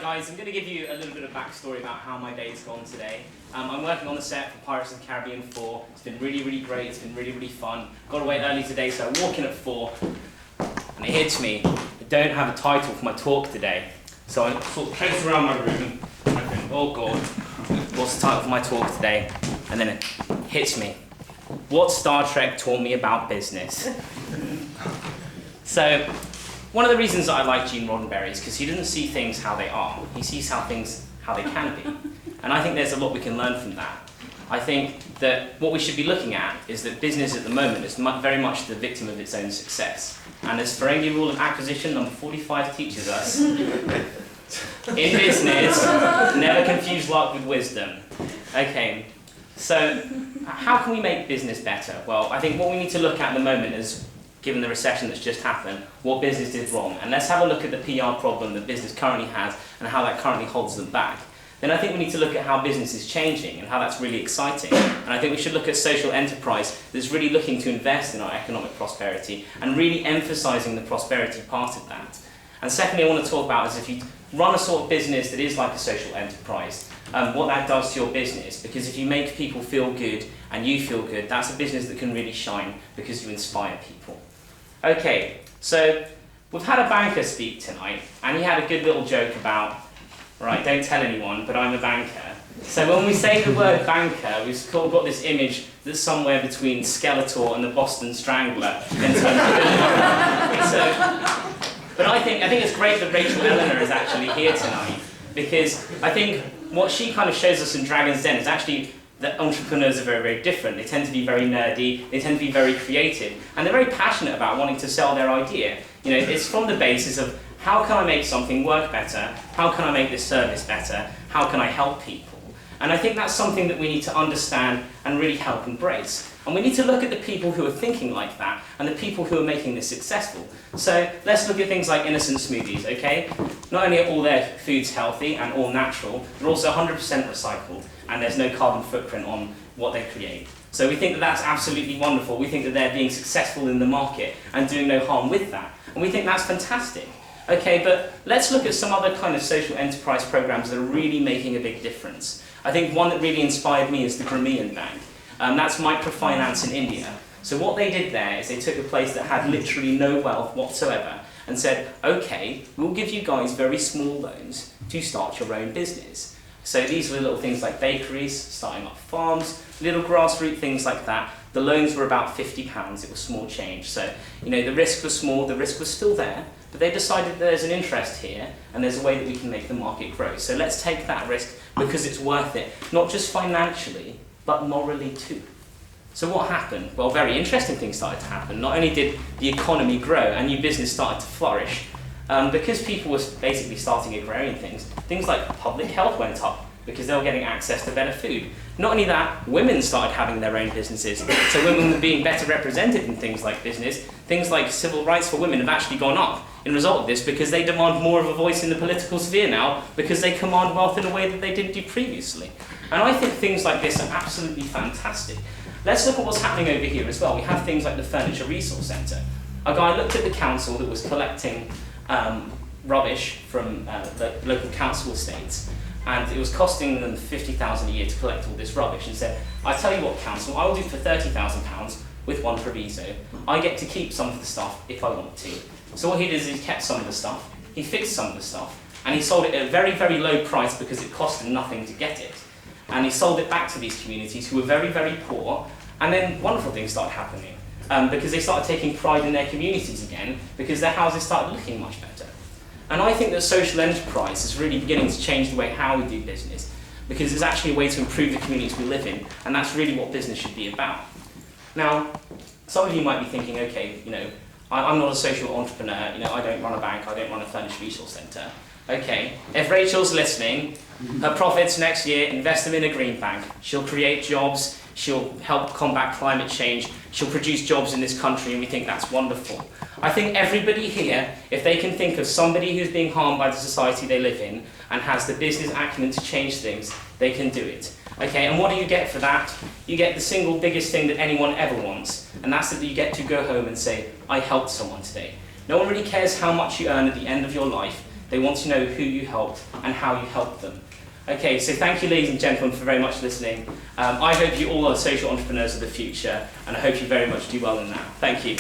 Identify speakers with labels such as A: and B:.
A: guys, I'm going to give you a little bit of backstory about how my day's gone today. I'm working on the set for Pirates of the Caribbean 4. It's been really, really great. It's been really, really fun. Got away early today, so I walk in at 4, and it hits me. I don't have a title for my talk today. So I sort of trace around my room. I think, oh God, what's the title for my talk today? And then it hits me. What Star Trek taught me about business. So, one of the reasons that I like Gene Roddenberry is because he doesn't see things how they are. He sees how they can be. And I think there's a lot we can learn from that. I think that what we should be looking at is that business at the moment is very much the victim of its own success. And as Ferengi rule of acquisition number 45 teaches us, in business, never confuse luck with wisdom. Okay, so how can we make business better? Well, I think what we need to look at the moment is, given the recession that's just happened, what business did wrong. And let's have a look at the PR problem that business currently has and how that currently holds them back. Then I think we need to look at how business is changing and how that's really exciting. And I think we should look at social enterprise that's really looking to invest in our economic prosperity and really emphasizing the prosperity part of that. And secondly, I want to talk about is if you run a sort of business that is like a social enterprise, what that does to your business. Because if you make people feel good and you feel good, that's a business that can really shine because you inspire people. Okay, so we've had a banker speak tonight, and he had a good little joke about, right, don't tell anyone, but I'm a banker. So when we say the word banker, we've got this image that's somewhere between Skeletor and the Boston Strangler in terms of but I think it's great that Rachel Eleanor is actually here tonight, because I think what she kind of shows us in Dragon's Den is actually that entrepreneurs are very, very different. They tend to be very nerdy, they tend to be very creative, and they're very passionate about wanting to sell their idea. You know, it's from the basis of how can I make something work better, how can I make this service better, how can I help people? And I think that's something that we need to understand and really help embrace. And we need to look at the people who are thinking like that and the people who are making this successful. So let's look at things like innocent smoothies, okay? Not only are all their foods healthy and all natural, they're also 100% recycled, and there's no carbon footprint on what they create. So we think that that's absolutely wonderful. We think that they're being successful in the market and doing no harm with that. And we think that's fantastic. Okay, but let's look at some other kind of social enterprise programs that are really making a big difference. I think one that really inspired me is the Grameen Bank. That's microfinance in India. So what they did there is they took a place that had literally no wealth whatsoever and said, okay, we'll give you guys very small loans to start your own business. So these were little things like bakeries, starting up farms, little grassroots things like that. The loans were about £50, it was small change. So, you know, the risk was small, the risk was still there, but they decided that there's an interest here and there's a way that we can make the market grow. So let's take that risk because it's worth it, not just financially, but morally too. So what happened? Well, very interesting things started to happen. Not only did the economy grow and new business started to flourish, because people were basically starting agrarian things like public health went up because they were getting access to better food. Not only that, women started having their own businesses. So women were being better represented in things like business. Things like civil rights for women have actually gone up in result of this because they demand more of a voice in the political sphere now because they command wealth in a way that they didn't do previously. And I think things like this are absolutely fantastic. Let's look at what's happening over here as well. We have things like the Furniture Resource Centre. A guy looked at the council that was collecting rubbish from the local council estates, and it was costing them £50,000 a year to collect all this rubbish, and said, I tell you what, council, I will do it for £30,000 with one proviso. I get to keep some of the stuff if I want to. So what he did is he kept some of the stuff, he fixed some of the stuff, and he sold it at a very, very low price because it cost him nothing to get it. And he sold it back to these communities who were very, very poor, and then wonderful things started happening. Because they started taking pride in their communities again, because their houses started looking much better. And I think that social enterprise is really beginning to change the way how we do business, because it's actually a way to improve the communities we live in, and that's really what business should be about. Now, some of you might be thinking, okay, you know, I'm not a social entrepreneur, you know, I don't run a bank, I don't run a furniture resource centre. Okay, if Rachel's listening, her profits next year, invest them in a green bank. She'll create jobs, she'll help combat climate change, she'll produce jobs in this country, and we think that's wonderful. I think everybody here, if they can think of somebody who's being harmed by the society they live in and has the business acumen to change things, they can do it. Okay, and what do you get for that? You get the single biggest thing that anyone ever wants, and that's that you get to go home and say, I helped someone today. No one really cares how much you earn at the end of your life. They want to know who you helped and how you helped them. Okay, so thank you, ladies and gentlemen, for very much listening. I hope you all are social entrepreneurs of the future, and I hope you very much do well in that. Thank you.